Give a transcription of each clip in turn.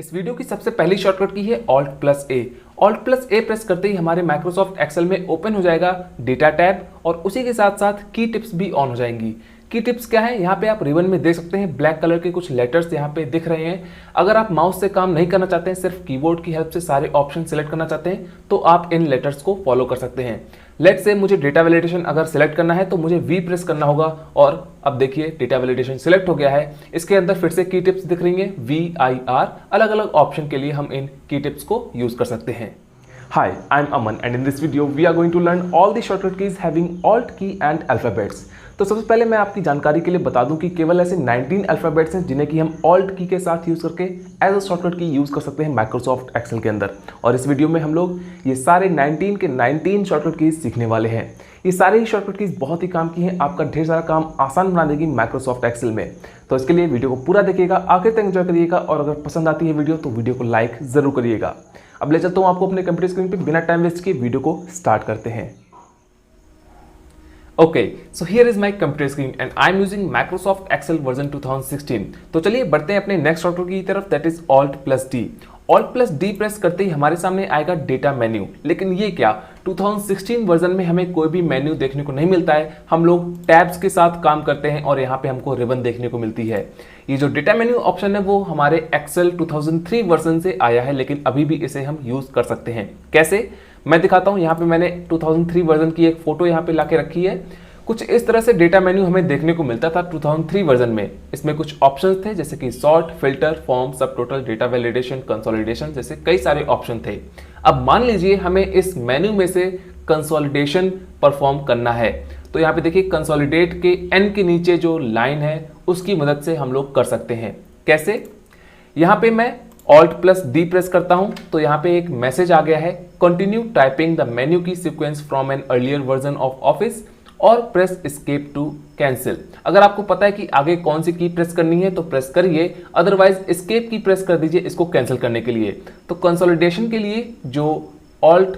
इस वीडियो की सबसे पहली शॉर्टकट की है Alt+A। Alt+A प्रेस करते ही हमारे माइक्रोसॉफ्ट एक्सेल में ओपन हो जाएगा डेटा टैब और उसी के साथ साथ की टिप्स भी ऑन हो जाएंगी। की टिप्स क्या है, यहाँ पे आप रिबन में देख सकते हैं ब्लैक कलर के कुछ लेटर्स यहाँ पे दिख रहे हैं। अगर आप माउस से काम नहीं करना चाहते हैं, सिर्फ कीबोर्ड की हेल्प से सारे ऑप्शन सिलेक्ट करना चाहते हैं तो आप इन लेटर्स को फॉलो कर सकते हैं। लेट्स से मुझे डेटा वैलिडेशन अगर सिलेक्ट करना है तो मुझे वी प्रेस करना होगा और अब देखिए डेटा वैलिडेशन सिलेक्ट हो गया है। इसके अंदर फिर से की टिप्स दिख रही हैं VIR। अलग अलग ऑप्शन के लिए हम इन की टिप्स को यूज कर सकते हैं। Hi, I'm Aman and in this video we are going to learn all the shortcut keys having Alt key and alphabets। तो सबसे पहले मैं आपकी जानकारी के लिए बता दूं कि केवल ऐसे 19 अल्फाबेट्स हैं जिन्हें कि हम Alt की के साथ यूज करके एज अ शॉर्टकट की यूज कर सकते हैं माइक्रोसॉफ्ट एक्सेल के अंदर। और इस वीडियो में हम लोग ये सारे 19 के 19 शॉर्टकट कीज सीखने वाले हैं। ये सारे ही शॉर्टकट कीज बहुत ही काम की हैं, आपका ढेर सारा काम आसान बना देगी माइक्रोसॉफ्ट एक्सेल में। तो इसके लिए वीडियो को पूरा देखिएगा, आखिर तक एंजॉय करिएगा और अगर पसंद आती है वीडियो तो वीडियो को लाइक जरूर करिएगा। अब ले चलता हूं आपको अपने कंप्यूटर स्क्रीन पे, बिना टाइम वेस्ट किए वीडियो को स्टार्ट करते हैं। Okay, so here is my computer screen and I am using Microsoft Excel version 2016। तो चलिए बढ़ते हैं अपने नेक्स्ट शॉर्टकट की तरफ, that is Alt+D। Alt+D press करते ही हमारे सामने आएगा डेटा मेन्यू। लेकिन ये क्या, 2016 वर्जन में हमें कोई भी मेन्यू देखने को नहीं मिलता है। हम लोग टैब्स के साथ काम करते हैं और यहाँ पे हमको रिबन देखने को मिलती है। ये जो डेटा मेन्यू ऑप्शन है वो हमारे एक्सेल 2003 वर्जन से आया है, लेकिन अभी भी इसे हम यूज कर सकते हैं। कैसे, मैं दिखाता हूँ। यहाँ पे मैंने 2003 वर्जन की एक फोटो यहाँ पे लाके रखी है। कुछ इस तरह से डेटा मेन्यू हमें देखने को मिलता था 2003 वर्जन में। इसमें कुछ ऑप्शंस थे जैसे कि सॉर्ट, फिल्टर, फॉर्म, सब टोटल, डेटा वैलिडेशन, कंसोलिडेशन जैसे कई सारे ऑप्शन थे। अब मान लीजिए हमें इस मेन्यू में से कंसोलिडेशन परफॉर्म करना है, तो यहाँ पे देखिए कंसोलिडेट के N के नीचे जो लाइन है उसकी मदद से हम लोग कर सकते हैं। कैसे, यहाँ पे मैं Alt+D प्रेस करता हूं तो यहाँ पे एक मैसेज आ गया है, कंटिन्यू टाइपिंग द मेन्यू की sequence from an earlier version of office और प्रेस एस्केप टू कैंसिल। अगर आपको पता है कि आगे कौन सी की प्रेस करनी है तो प्रेस करिए, अदरवाइज एस्केप की प्रेस कर दीजिए इसको कैंसिल करने के लिए। तो कंसोलिडेशन के लिए जो ऑल्ट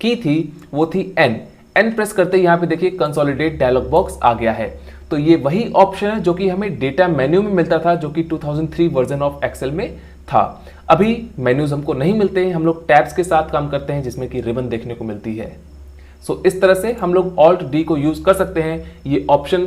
की थी वो थी N प्रेस करते ही यहाँ पे देखिए कंसोलिडेट डायलॉग बॉक्स आ गया है। तो ये वही ऑप्शन है जो कि हमें डेटा मेन्यू में मिलता था, जो कि 2003 वर्जन ऑफ एक्सेल में था। अभी मेन्यूज हमको नहीं मिलते हैं, हम लोग टैब्स के साथ काम करते हैं जिसमें कि रिबन देखने को मिलती है। सो इस तरह से हम लोग Alt+D को यूज कर सकते हैं। ये ऑप्शन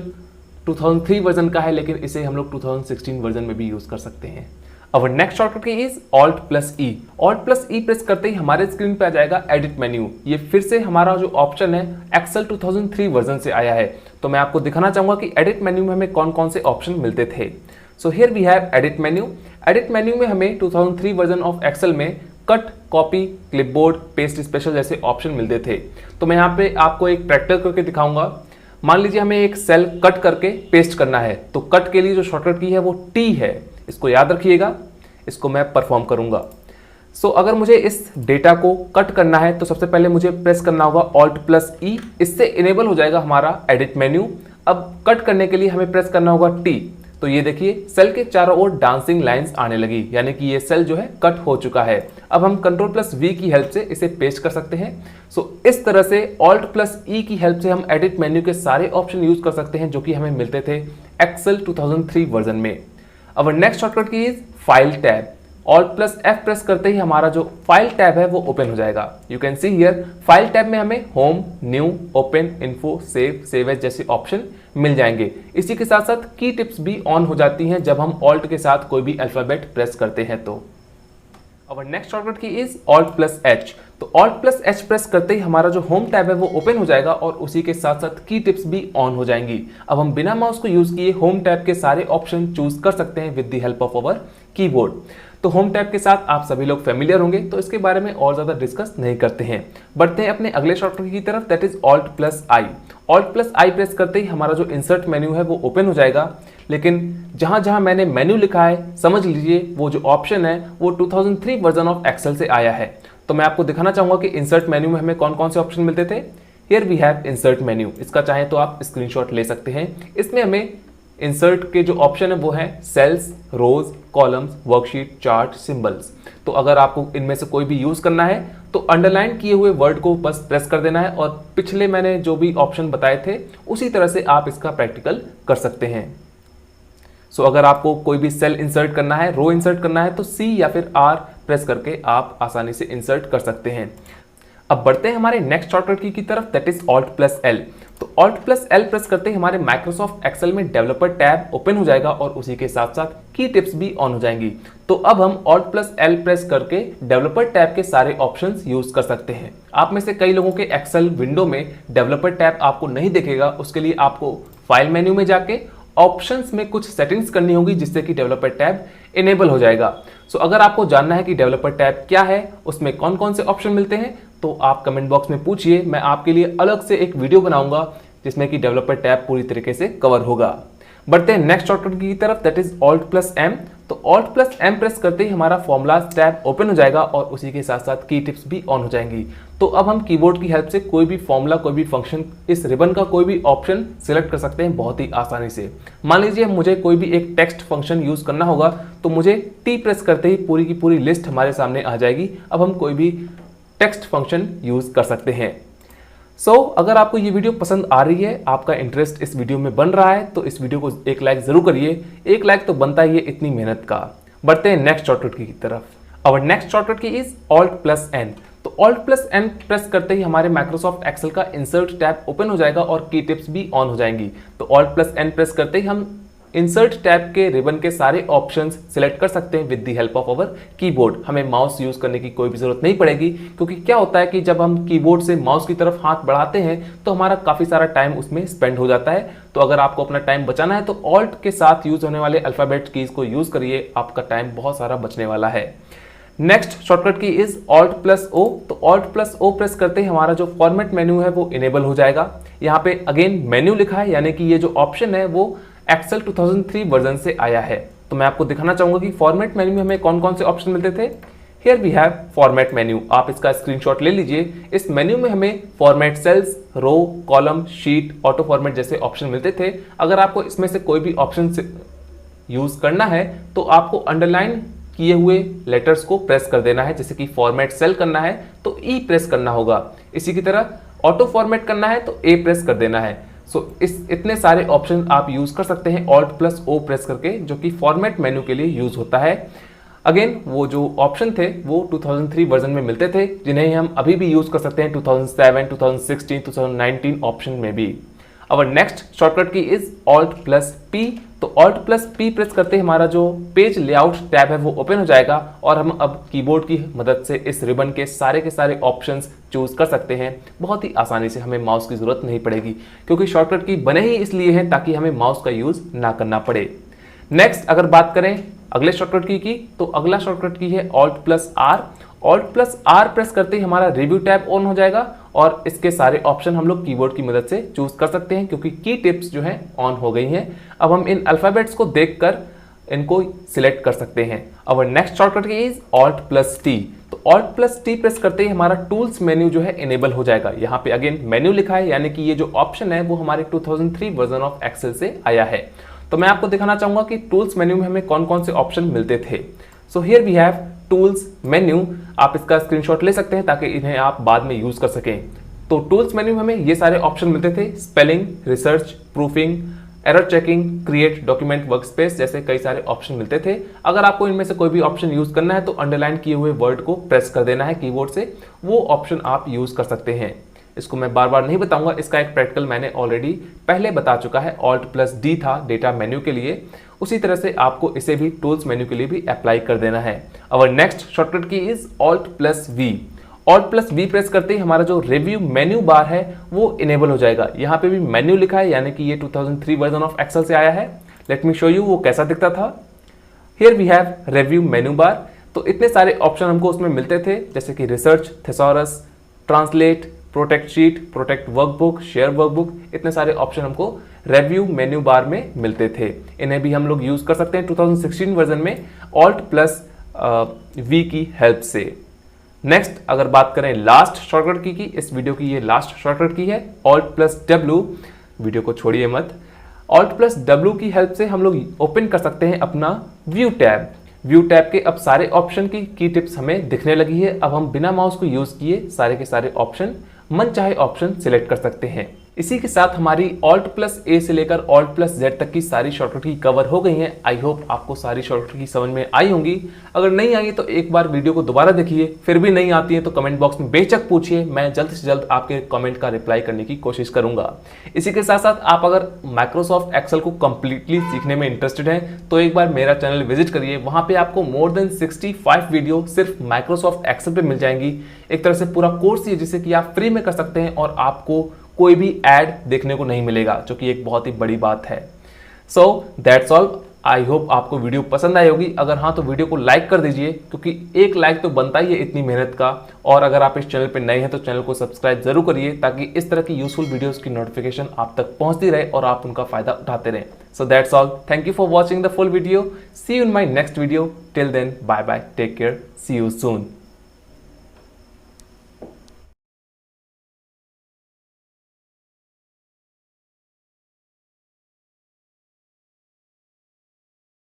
2003 वर्जन का है, लेकिन इसे हम लोग 2016 वर्जन में भी यूज कर सकते हैं। अवर नेक्स्ट शॉर्टकट की इज Alt+E। Alt+E प्रेस करते ही हमारे स्क्रीन पे आ जाएगा एडिट मेन्यू। ये फिर से हमारा जो ऑप्शन है एक्सेल 2003 वर्जन से आया है। तो मैं आपको दिखाना चाहूंगा कि एडिट मेन्यू में हमें कौन कौन से ऑप्शन मिलते थे। So here we have edit menu. Edit menu में हमें 2003 वर्जन ऑफ एक्सेल में cut, copy, clipboard, paste special जैसे ऑप्शन मिलते थे। तो मैं यहाँ पे आपको एक प्रैक्टिकल करके दिखाऊंगा। मान लीजिए हमें एक सेल कट करके पेस्ट करना है, तो कट के लिए जो शॉर्टकट की है वो T है, इसको याद रखिएगा। इसको मैं परफॉर्म करूंगा। सो अगर मुझे इस डेटा को कट करना है तो सबसे पहले मुझे प्रेस करना होगा Alt+E। इससे इनेबल हो जाएगा हमारा एडिट मेन्यू। अब कट करने के लिए हमें प्रेस करना होगा T। तो ये देखिए सेल के चारों ओर डांसिंग लाइंस आने लगी, यानी कि ये सेल जो है कट हो चुका है। अब हम Ctrl+V की हेल्प से इसे पेस्ट कर सकते हैं। सो इस तरह से Alt+E की हेल्प से हम एडिट मेन्यू के सारे ऑप्शन यूज कर सकते हैं जो कि हमें मिलते थे एक्सेल 2003 वर्जन में। अब नेक्स्ट शॉर्टकट की is file tab. Alt+F press करते ही हमारा जो फाइल टैब है वो ओपन हो जाएगा। You can see here file tab में हमें home, new, open, info, save as जैसे ऑप्शन मिल जाएंगे। इसी के साथ साथ की टिप्स भी ऑन हो जाती हैं जब हम Alt के साथ कोई भी अल्फाबेट प्रेस करते हैं तो। अब नेक्स्ट शॉर्टकट की इज Alt+H। तो Alt+H प्रेस करते ही हमारा जो होम टैब है वो ओपन हो जाएगा और उसी के साथ साथ की टिप्स भी ऑन हो जाएंगी। अब हम बिना माउस को यूज किए होम टैब के सारे ऑप्शन चूज कर सकते हैं with the help of our keyboard. तो होम टैब के साथ आप सभी लोग फेमिलियर होंगे, तो इसके बारे में और ज्यादा डिस्कस नहीं करते हैं। बढ़ते हैं अपने अगले शॉर्टकट की तरफ, that is Alt+I। Alt+I press करते ही हमारा जो इंसर्ट मेन्यू है वो ओपन हो जाएगा। लेकिन जहां जहां मैंने मेन्यू लिखा है समझ लीजिए वो जो ऑप्शन है वो 2003 वर्जन ऑफ एक्सेल से आया है। तो मैं आपको दिखाना चाहूंगा कि इंसर्ट मेन्यू में हमें कौन कौन से ऑप्शन मिलते थे। Here we have insert menu. इसका चाहे तो आप स्क्रीनशॉट ले सकते हैं। इसमें हमें इंसर्ट के जो ऑप्शन है वो है सेल्स, रोज, कॉलम्स, वर्कशीट, चार्ट, सिंबल्स। तो अगर आपको इनमें से कोई भी यूज करना है तो अंडरलाइन किए हुए वर्ड को बस प्रेस कर देना है और पिछले मैंने जो भी ऑप्शन बताए थे उसी तरह से आप इसका प्रैक्टिकल कर सकते हैं। सो अगर आपको कोई भी सेल इंसर्ट करना है, रो इंसर्ट करना है, तो C या फिर R प्रेस करके आप आसानी से इंसर्ट कर सकते हैं। अब बढ़ते हैं हमारे नेक्स्ट शॉर्टकट की तरफ, दैट इज Alt+L। तो Alt+L प्रेस करते ही हमारे माइक्रोसॉफ्ट एक्सेल में डेवलपर टैब ओपन हो जाएगा और उसी के साथ साथ की टिप्स भी ऑन हो जाएंगी। तो अब हम Alt+L प्रेस करके डेवलपर टैब के सारे ऑप्शंस यूज कर सकते हैं। आप में से कई लोगों के एक्सेल विंडो में डेवलपर टैब आपको नहीं दिखेगा, उसके लिए आपको फाइल मेन्यू में जाके ऑप्शंस में कुछ सेटिंग्स करनी होगी जिससे कि डेवलपर टैब इनेबल हो जाएगा। सो अगर आपको जानना है कि डेवलपर टैब क्या है, उसमें कौन कौन से ऑप्शन मिलते हैं, तो आप कमेंट बॉक्स में पूछिए, मैं आपके लिए अलग से एक वीडियो बनाऊंगा जिसमें कि डेवलपर टैब पूरी तरीके से कवर होगा। बढ़ते हैं नेक्स्ट शॉर्टकट की तरफ, दैट इज Alt+M। तो Alt+M प्रेस करते ही हमारा फॉर्मूलाज टैब ओपन हो जाएगा और उसी के साथ साथ की टिप्स भी ऑन हो जाएंगी। तो अब हम कीबोर्ड की हेल्प से कोई भी फॉर्मूला, कोई भी फंक्शन, इस रिबन का कोई भी ऑप्शन सिलेक्ट कर सकते हैं बहुत ही आसानी से। मान लीजिए मुझे कोई भी एक टेक्स्ट फंक्शन यूज करना होगा, तो मुझे टी प्रेस करते ही पूरी की पूरी लिस्ट हमारे सामने आ जाएगी। अब हम कोई भी टेक्स्ट फंक्शन यूज कर सकते हैं। अगर आपको ये वीडियो पसंद आ रही है, आपका इंटरेस्ट इस वीडियो में बन रहा है, तो इस वीडियो को एक लाइक जरूर करिए। एक लाइक तो बनता ही है इतनी मेहनत का। बढ़ते हैं नेक्स्ट शॉर्टकट की तरफ। और नेक्स्ट शॉर्टकट की इज Alt+N। तो Alt+N प्रेस करते ही हमारे माइक्रोसॉफ्ट एक्सेल का इंसर्ट टैब ओपन हो जाएगा और की टिप्स भी ऑन हो जाएंगी। तो Alt+N प्रेस करते ही हम इंसर्ट टैब के रिबन के सारे ऑप्शंस सिलेक्ट कर सकते हैं with the help of our keyboard. हमें माउस यूज करने की कोई भी जरूरत नहीं पड़ेगी, क्योंकि क्या होता है कि जब हम कीबोर्ड से माउस की तरफ हाथ बढ़ाते हैं तो हमारा काफी सारा टाइम उसमें स्पेंड हो जाता है। तो अगर आपको अपना टाइम बचाना है तो ऑल्ट के साथ यूज होने वाले अल्फाबेट कीज को यूज करिए, आपका टाइम बहुत सारा बचने वाला है। नेक्स्ट शॉर्टकट की इज Alt+O। तो Alt+O प्रेस करते ही हमारा जो फॉर्मेट मेन्यू है वो इनेबल हो जाएगा। यहाँ पे अगेन मेन्यू लिखा है, यानी कि ये जो ऑप्शन है वो एक्सेल 2003 वर्जन से आया है। तो मैं आपको दिखाना चाहूंगा कि फॉर्मेट मेन्यू में हमें कौन कौन से ऑप्शन मिलते थे। Here we have format menu. आप इसका स्क्रीनशॉट ले लीजिए। इस मेन्यू में हमें format cells, row, column, sheet, auto format जैसे ऑप्शन मिलते थे। अगर आपको इसमें से कोई भी ऑप्शन यूज करना है तो आपको अंडरलाइन किए हुए लेटर्स को प्रेस कर देना है। जैसे कि फॉर्मेट सेल करना है तो ई प्रेस करना होगा, इसी की तरह ऑटो फॉर्मेट करना है तो ए प्रेस कर देना है। इतने सारे ऑप्शन आप यूज कर सकते हैं Alt+O प्रेस करके, जो कि फॉर्मेट मेन्यू के लिए यूज होता है। अगेन वो जो ऑप्शन थे वो 2003 वर्जन में मिलते थे, जिन्हें हम अभी भी यूज कर सकते हैं 2007, 2016, 2019 ऑप्शन में भी। अब नेक्स्ट शॉर्टकट की इज Alt+P। तो Alt+P प्रेस करते ही हमारा जो पेज लेआउट टैब है वो ओपन हो जाएगा और हम अब कीबोर्ड की मदद से इस रिबन के सारे ऑप्शंस चूज कर सकते हैं बहुत ही आसानी से। हमें माउस की जरूरत नहीं पड़ेगी, क्योंकि शॉर्टकट की बने ही इसलिए हैं ताकि हमें माउस का यूज ना करना पड़े। नेक्स्ट अगर बात करें अगले शॉर्टकट की तो अगला शॉर्टकट की है Alt+R। Alt+R प्रेस करते ही हमारा रिव्यू टैब ऑन हो जाएगा और इसके सारे ऑप्शन हम लोग कीबोर्ड की मदद से चूज कर सकते हैं, क्योंकि की टिप्स जो हैं ऑन हो गई हैं। अब हम इन अल्फाबेट्स को देखकर इनको सिलेक्ट कर सकते हैं। अब नेक्स्ट शॉर्टकट की इज Alt+T। तो Alt+T प्रेस करते ही हमारा टूल्स मेन्यू जो है इनेबल हो जाएगा। यहाँ पे अगेन मेन्यू लिखा है, यानी कि ये जो ऑप्शन है वो हमारे 2003 वर्जन ऑफ एक्सेल से आया है। तो मैं आपको दिखाना चाहूंगा कि टूल्स मेन्यू में हमें कौन कौन से ऑप्शन मिलते थे। So here we have tools menu. आप इसका स्क्रीनशॉट ले सकते हैं ताकि इन्हें आप बाद में यूज कर सकें। तो टूल्स मेन्यू में हमें ये सारे ऑप्शन मिलते थे, spelling, research, proofing, error checking, create document workspace जैसे कई सारे ऑप्शन मिलते थे। अगर आपको इनमें से कोई भी ऑप्शन यूज करना है तो अंडरलाइन किए हुए वर्ड को प्रेस कर देना है कीबोर्ड से, वो ऑप्शन आप यूज कर सकते हैं। इसको मैं बार बार नहीं बताऊंगा, इसका एक प्रैक्टिकल मैंने ऑलरेडी पहले बता चुका है। Alt+D था डेटा मेन्यू के लिए, उसी तरह से आपको इसे भी टूल्स मेन्यू के लिए भी अप्लाई कर देना है। और नेक्स्ट शॉर्टकट की इज Alt+V। Alt+V प्रेस करते ही हमारा जो रिव्यू मेन्यू बार है वो इनेबल हो जाएगा। यहाँ पे भी मेन्यू लिखा है, यानी कि ये 2003 वर्जन ऑफ एक्सेल से आया है। लेट मी शो यू वो कैसा दिखता था। Here we have review menu bar. तो इतने सारे ऑप्शन हमको उसमें मिलते थे, जैसे कि research, thesaurus, translate, protect sheet, protect workbook, share workbook, इतने सारे ऑप्शन हमको रिव्यू मेन्यू बार में मिलते थे। इन्हें भी हम लोग यूज कर सकते हैं 2016 वर्जन में Alt+V की हेल्प से। नेक्स्ट अगर बात करें लास्ट शॉर्टकट की इस वीडियो की ये लास्ट शॉर्टकट की है Alt+W। वीडियो को छोड़िए मत। Alt+W की हेल्प से हम लोग ओपन कर सकते हैं अपना व्यू टैब। व्यू टैब के अब सारे ऑप्शन की टिप्स हमें दिखने लगी है। अब हम बिना माउस को यूज किए सारे के सारे ऑप्शन, मन चाहे ऑप्शन सिलेक्ट कर सकते हैं। इसी के साथ हमारी Alt+A से लेकर Alt+Z तक की सारी शॉर्टकट की कवर हो गई हैं। आई होप आपको सारी शॉर्टकट की समझ में आई होंगी। अगर नहीं आई तो एक बार वीडियो को दोबारा देखिए, फिर भी नहीं आती है तो कमेंट बॉक्स में बेशक पूछिए, मैं जल्द से जल्द आपके कमेंट का रिप्लाई करने की कोशिश करूंगा। इसी के साथ साथ आप अगर माइक्रोसॉफ्ट एक्सेल को कंप्लीटली सीखने में इंटरेस्टेड हैं तो एक बार मेरा चैनल विजिट करिए। वहां पे आपको मोर देन 65 वीडियो सिर्फ माइक्रोसॉफ्ट एक्सेल पे मिल जाएंगी। एक तरह से पूरा कोर्स ही है जिसे कि आप फ्री में कर सकते हैं और आपको कोई भी ऐड देखने को नहीं मिलेगा, जो कि एक बहुत ही बड़ी बात है। सो दैट्स ऑल। आई होप आपको वीडियो पसंद आई होगी। अगर हाँ तो वीडियो को लाइक कर दीजिए, क्योंकि एक लाइक तो बनता ही है इतनी मेहनत का। और अगर आप इस चैनल पर नए हैं तो चैनल को सब्सक्राइब जरूर करिए, ताकि इस तरह की यूजफुल वीडियोस की नोटिफिकेशन आप तक पहुंचती रहे और आप उनका फायदा उठाते रहें। So that's all. Thank you for watching the full video. See you in my next video. Till then bye bye, take care, see you soon.